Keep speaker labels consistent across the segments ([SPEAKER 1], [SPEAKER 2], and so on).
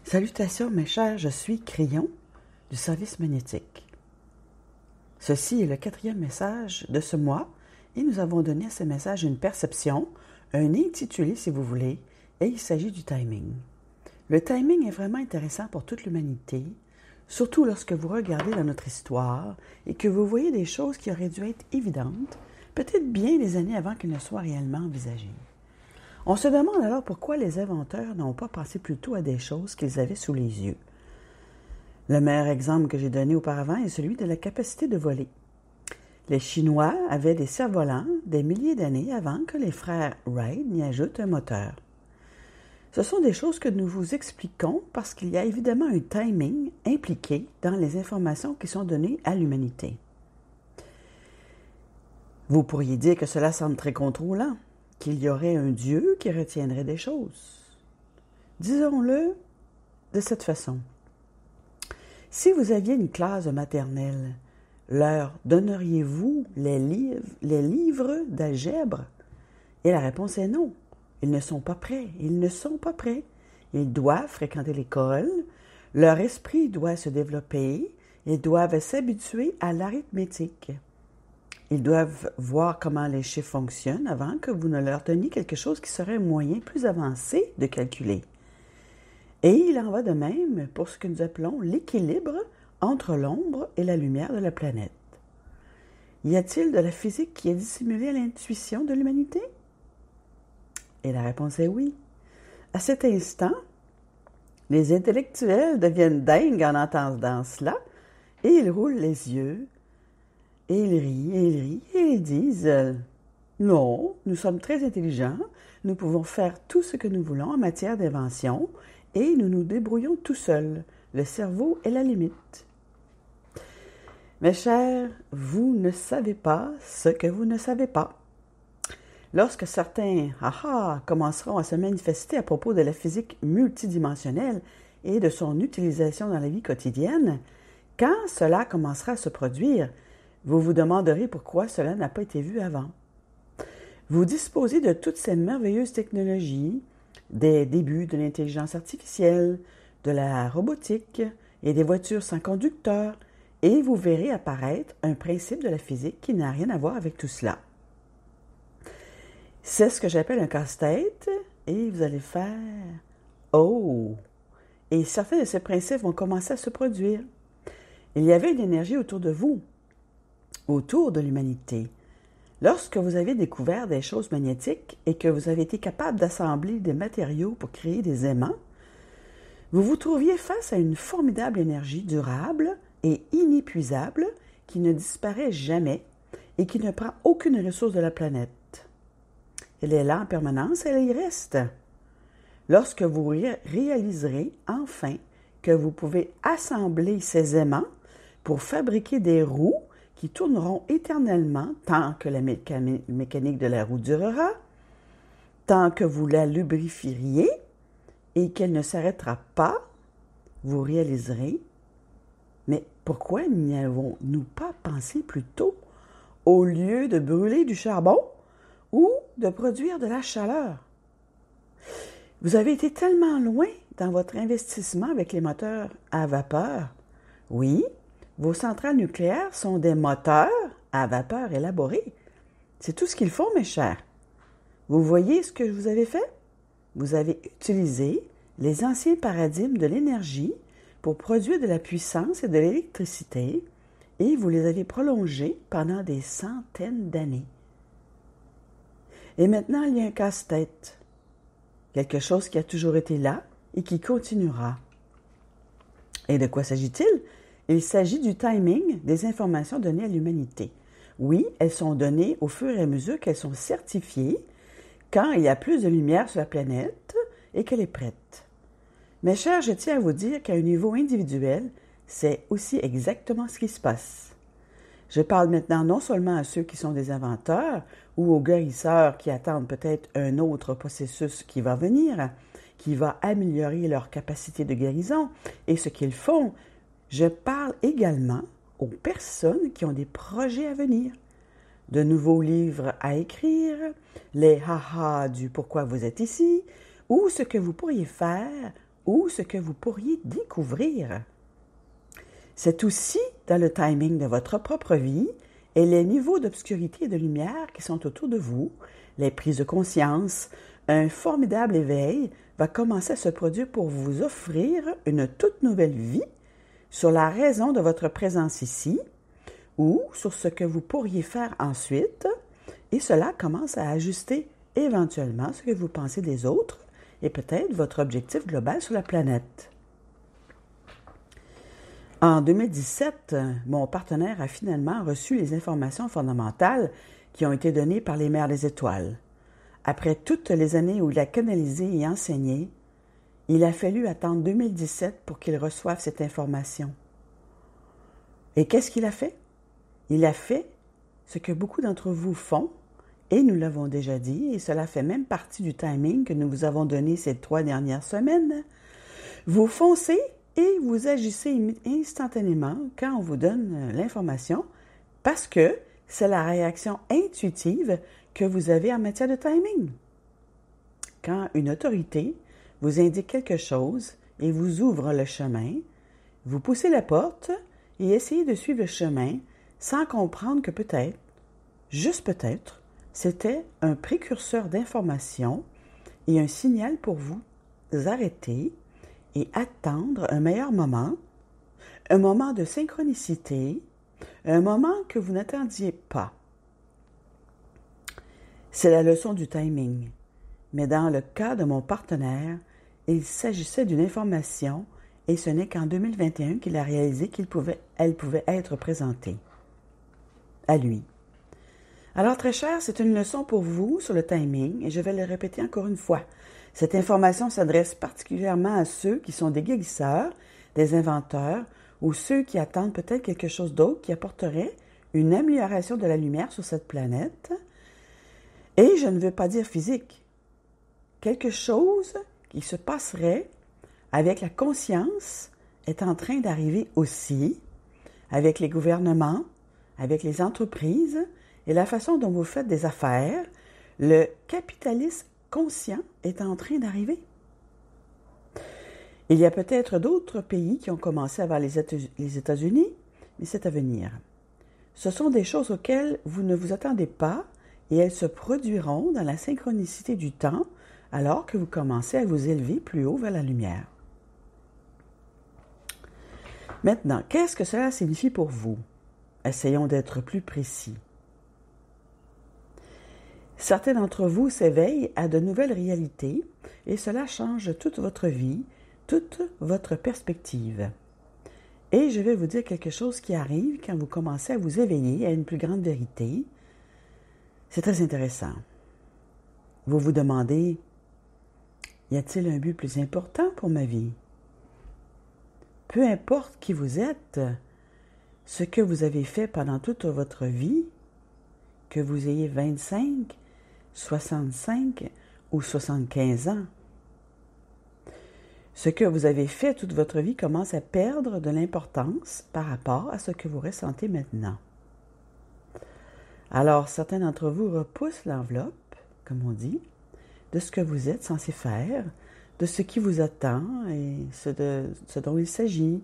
[SPEAKER 1] Salutations mes chers, je suis Crayon du service magnétique. Ceci est le 4e message de ce mois et nous avons donné à ce message une perception, un intitulé si vous voulez, et il s'agit du timing. Le timing est vraiment intéressant pour toute l'humanité, surtout lorsque vous regardez dans notre histoire et que vous voyez des choses qui auraient dû être évidentes, peut-être bien des années avant qu'elles ne soient réellement envisagées. On se demande alors pourquoi les inventeurs n'ont pas pensé plus tôt à des choses qu'ils avaient sous les yeux. Le meilleur exemple que j'ai donné auparavant est celui de la capacité de voler. Les Chinois avaient des cerfs-volants des milliers d'années avant que les frères Wright n'y ajoutent un moteur. Ce sont des choses que nous vous expliquons parce qu'il y a évidemment un timing impliqué dans les informations qui sont données à l'humanité. Vous pourriez dire que cela semble très contrôlant, qu'il y aurait un Dieu qui retiendrait des choses. Disons-le de cette façon. Si vous aviez une classe de maternelle, leur donneriez-vous les livres d'algèbre? Et la réponse est non. Ils ne sont pas prêts. Ils ne sont pas prêts. Ils doivent fréquenter l'école. Leur esprit doit se développer. Ils doivent s'habituer à l'arithmétique. Ils doivent voir comment les chiffres fonctionnent avant que vous ne leur donniez quelque chose qui serait un moyen plus avancé de calculer. Et il en va de même pour ce que nous appelons l'équilibre entre l'ombre et la lumière de la planète. Y a-t-il de la physique qui est dissimulée à l'intuition de l'humanité? Et la réponse est oui. À cet instant, les intellectuels deviennent dingues en entendant cela et ils roulent les yeux. Et ils rient, et ils disent « Non, nous sommes très intelligents, nous pouvons faire tout ce que nous voulons en matière d'invention et nous nous débrouillons tout seuls. Le cerveau est la limite. » Mes chers, vous ne savez pas ce que vous ne savez pas. Lorsque certains commenceront à se manifester à propos de la physique multidimensionnelle et de son utilisation dans la vie quotidienne, quand cela commencera à se produire, vous vous demanderez pourquoi cela n'a pas été vu avant. Vous disposez de toutes ces merveilleuses technologies, des débuts de l'intelligence artificielle, de la robotique et des voitures sans conducteur, et vous verrez apparaître un principe de la physique qui n'a rien à voir avec tout cela. C'est ce que j'appelle un casse-tête, et vous allez faire « Oh! » Et certains de ces principes vont commencer à se produire. Il y avait une énergie autour de vous, autour de l'humanité. Lorsque vous avez découvert des choses magnétiques et que vous avez été capable d'assembler des matériaux pour créer des aimants, vous vous trouviez face à une formidable énergie durable et inépuisable qui ne disparaît jamais et qui ne prend aucune ressource de la planète. Elle est là en permanence, elle y reste. Lorsque vous réaliserez enfin que vous pouvez assembler ces aimants pour fabriquer des roues qui tourneront éternellement tant que la mécanique de la roue durera, tant que vous la lubrifieriez et qu'elle ne s'arrêtera pas, vous réaliserez, mais pourquoi n'y avons-nous pas pensé plus tôt au lieu de brûler du charbon ou de produire de la chaleur? Vous avez été tellement loin dans votre investissement avec les moteurs à vapeur. Oui, vos centrales nucléaires sont des moteurs à vapeur élaborés. C'est tout ce qu'ils font, mes chers. Vous voyez ce que vous avez fait? Vous avez utilisé les anciens paradigmes de l'énergie pour produire de la puissance et de l'électricité et vous les avez prolongés pendant des centaines d'années. Et maintenant, il y a un casse-tête. Quelque chose qui a toujours été là et qui continuera. Et de quoi s'agit-il? Il s'agit du timing des informations données à l'humanité. Oui, elles sont données au fur et à mesure qu'elles sont certifiées, quand il y a plus de lumière sur la planète et qu'elle est prête. Mes chers, je tiens à vous dire qu'à un niveau individuel, c'est aussi exactement ce qui se passe. Je parle maintenant non seulement à ceux qui sont des inventeurs ou aux guérisseurs qui attendent peut-être un autre processus qui va venir, qui va améliorer leur capacité de guérison et ce qu'ils font. Je parle également aux personnes qui ont des projets à venir, de nouveaux livres à écrire, les ha-ha du pourquoi vous êtes ici, ou ce que vous pourriez faire ou ce que vous pourriez découvrir. C'est aussi dans le timing de votre propre vie et les niveaux d'obscurité et de lumière qui sont autour de vous, les prises de conscience, un formidable éveil va commencer à se produire pour vous offrir une toute nouvelle vie sur la raison de votre présence ici ou sur ce que vous pourriez faire ensuite, et cela commence à ajuster éventuellement ce que vous pensez des autres et peut-être votre objectif global sur la planète. En 2017, mon partenaire a finalement reçu les informations fondamentales qui ont été données par les Mères des Étoiles. Après toutes les années où il a canalisé et enseigné, il a fallu attendre 2017 pour qu'il reçoive cette information. Et qu'est-ce qu'il a fait? Il a fait ce que beaucoup d'entre vous font, et nous l'avons déjà dit, et cela fait même partie du timing que nous vous avons donné ces 3 dernières semaines. Vous foncez et vous agissez instantanément quand on vous donne l'information, parce que c'est la réaction intuitive que vous avez en matière de timing. Quand une autorité vous indique quelque chose et vous ouvre le chemin, vous poussez la porte et essayez de suivre le chemin sans comprendre que peut-être, juste peut-être, c'était un précurseur d'information et un signal pour vous arrêter et attendre un meilleur moment, un moment de synchronicité, un moment que vous n'attendiez pas. C'est la leçon du timing, mais dans le cas de mon partenaire, il s'agissait d'une information et ce n'est qu'en 2021 qu'il a réalisé qu'elle pouvait être présentée à lui. Alors, très cher, c'est une leçon pour vous sur le timing, et je vais le répéter encore une fois. Cette information s'adresse particulièrement à ceux qui sont des guérisseurs, des inventeurs, ou ceux qui attendent peut-être quelque chose d'autre qui apporterait une amélioration de la lumière sur cette planète. Et je ne veux pas dire physique. Quelque chose qui se passerait avec la conscience est en train d'arriver aussi, avec les gouvernements, avec les entreprises et la façon dont vous faites des affaires. Le capitalisme conscient est en train d'arriver. Il y a peut-être d'autres pays qui ont commencé avant les États-Unis, mais c'est à venir. Ce sont des choses auxquelles vous ne vous attendez pas et elles se produiront dans la synchronicité du temps alors que vous commencez à vous élever plus haut vers la lumière. Maintenant, qu'est-ce que cela signifie pour vous? Essayons d'être plus précis. Certains d'entre vous s'éveillent à de nouvelles réalités et cela change toute votre vie, toute votre perspective. Et je vais vous dire quelque chose qui arrive quand vous commencez à vous éveiller à une plus grande vérité. C'est très intéressant. Vous vous demandez, y a-t-il un but plus important pour ma vie? Peu importe qui vous êtes, ce que vous avez fait pendant toute votre vie, que vous ayez 25, 65 ou 75 ans, ce que vous avez fait toute votre vie commence à perdre de l'importance par rapport à ce que vous ressentez maintenant. Alors, certains d'entre vous repoussent l'enveloppe, comme on dit, de ce que vous êtes censé faire, de ce qui vous attend et ce dont il s'agit,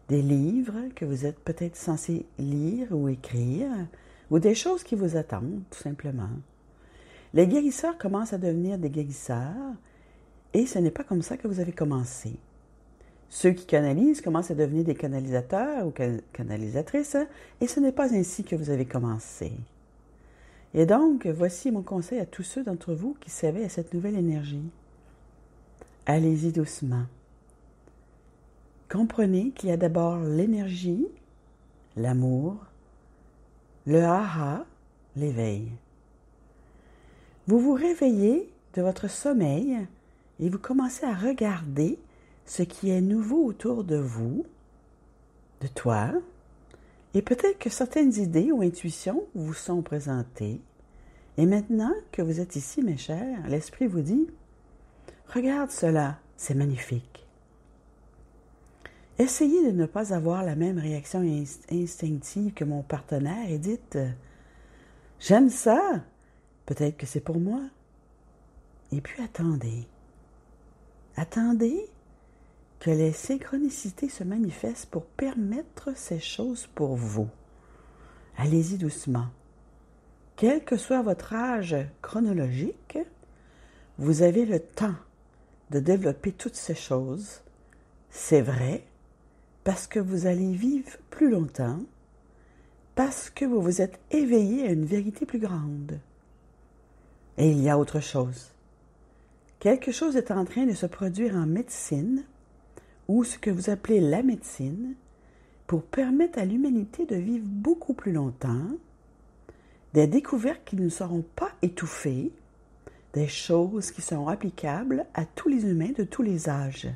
[SPEAKER 1] des livres que vous êtes peut-être censé lire ou écrire, ou des choses qui vous attendent, tout simplement. Les guérisseurs commencent à devenir des guérisseurs, et ce n'est pas comme ça que vous avez commencé. Ceux qui canalisent commencent à devenir des canalisateurs ou canalisatrices, et ce n'est pas ainsi que vous avez commencé. Et donc, voici mon conseil à tous ceux d'entre vous qui s'éveillent à cette nouvelle énergie. Allez-y doucement. Comprenez qu'il y a d'abord l'énergie, l'amour, le aha, l'éveil. Vous vous réveillez de votre sommeil et vous commencez à regarder ce qui est nouveau autour de vous, de toi, et peut-être que certaines idées ou intuitions vous sont présentées. Et maintenant que vous êtes ici, mes chers, l'esprit vous dit « Regarde cela, c'est magnifique ». Essayez de ne pas avoir la même réaction instinctive que mon partenaire et dites « J'aime ça, peut-être que c'est pour moi ». Et puis attendez. Attendez que les synchronicités se manifestent pour permettre ces choses pour vous. Allez-y doucement. Quel que soit votre âge chronologique, vous avez le temps de développer toutes ces choses. C'est vrai, parce que vous allez vivre plus longtemps, parce que vous vous êtes éveillé à une vérité plus grande. Et il y a autre chose. Quelque chose est en train de se produire en médecine, ou ce que vous appelez la médecine, pour permettre à l'humanité de vivre beaucoup plus longtemps, des découvertes qui ne seront pas étouffées, des choses qui seront applicables à tous les humains de tous les âges.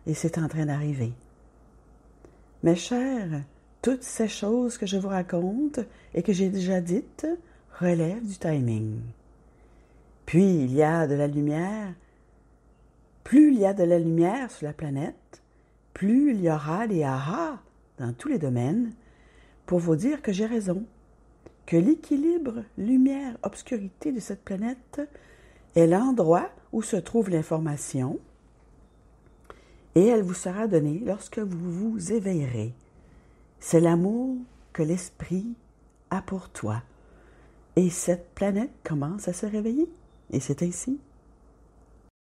[SPEAKER 1] Et c'est en train d'arriver. Mes chers, toutes ces choses que je vous raconte et que j'ai déjà dites relèvent du timing. Puis il y a de la lumière. Plus il y a de la lumière sur la planète, plus il y aura des aha dans tous les domaines pour vous dire que j'ai raison, que l'équilibre lumière-obscurité de cette planète est l'endroit où se trouve l'information et elle vous sera donnée lorsque vous vous éveillerez. C'est l'amour que l'esprit a pour toi. Et cette planète commence à se réveiller. Et c'est ainsi.